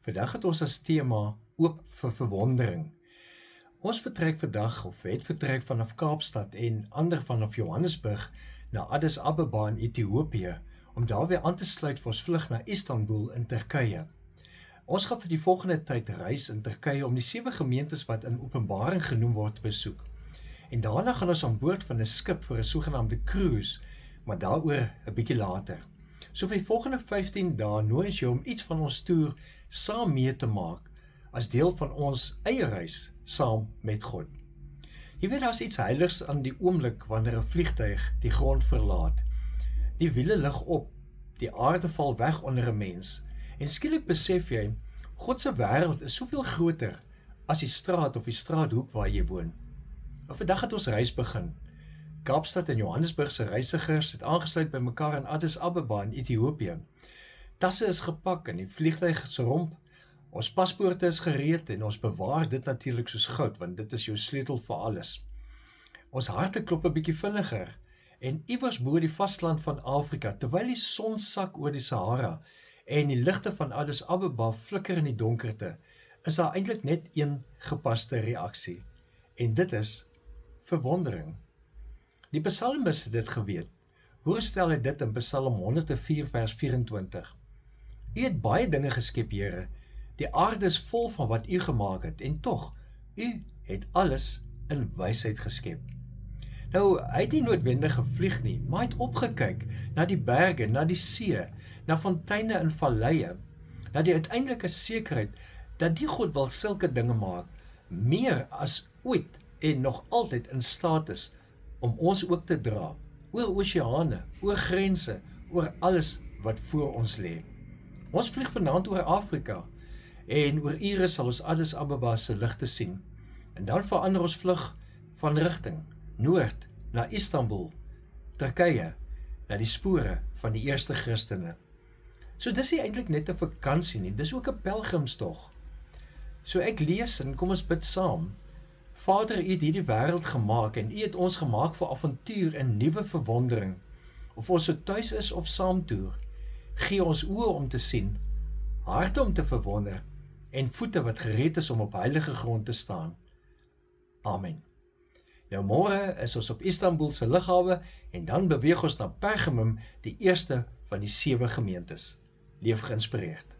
Vandag het ons as tema oop vir verwondering. Ons vertrek vandag of het vertrek vanaf Kaapstad en ander vanaf Johannesburg na Addis Ababa in Ethiopië om daar weer aan te sluit vir ons vlug na Istanbul in Turkye. Ons gaan vir die volgende tyd reis in Turkye om die 7 gemeentes wat in Openbaring genoem word te besoek. En daarna gaan ons aan boord van 'n skip vir 'n sogenaamde cruise, maar daaroor 'n bietjie later. So vir die volgende 15 dae nooi ons jou om iets van ons toer saam mee te maak as deel van ons eie reis saam met God. Jy weet, daar's iets heiligs aan die oomblik wanneer 'n vliegtuig die grond verlaat. Die wiele lig op, die aarde val weg onder 'n mens en skielik besef jy, God se wêreld is soveel groter as die straat of die straathoek waar jy woon. Maar vandag het ons reis begin. Kaapstad en Johannesburg se reisigers het aangesluit by mekaar in Addis Ababa in Ethiopië. Tasse is gepak in die vliegtuig se romp. Ons paspoorte is gereed en ons bewaar dit natuurlik soos goud, want dit is jou sleutel vir alles. Ons harte klop 'n bietjie vinniger en iewers bo die vasteland van Afrika, terwyl die son sak oor die Sahara en die ligte van Addis Ababa flikker in die donkerte, is daar eintlik net een gepaste reaksie. En dit is verwondering. Die psalmis het dit geweet. Hoe stel hy dit in Psalm 104 vers 24? U het baie dinge geskep, Here. Die aarde is vol van wat u gemaak het, en tog, u het alles in wysheid geskep. Nou, hy het nie noodwendig gevlieg nie, maar hy het opgekyk na die berge, na die see, na fonteine en valleie, na die uiteindelike sekerheid dat die God wil sulke dinge maak, meer as ooit en nog altyd in staat is om ons ook te dra, oor oseane, oor grense, oor alles wat voor ons lê. Ons vlieg vanaand oor Afrika, en oor ure sal ons Addis Ababa se ligte sien, en dan verander ons vlug van rigting, noord, na Istanbul, Turkye, na die spore van die eerste Christene. So dis nie eintlik net 'n vakansie nie, dis ook 'n pelgrimstog. So ek lees en kom ons bid saam. Vader, u het hierdie wêreld gemaak en u het ons gemaak vir avontuur en nuwe verwondering. Of ons so tuis is of saamtoer, gee ons oë om te sien, harte om te verwonder en voete wat gereed is om op heilige grond te staan. Amen. Nou môre is ons op Istanbul se lughawe en dan beweeg ons na Pergamum, die eerste van die 7 gemeentes. Leef geïnspireerd.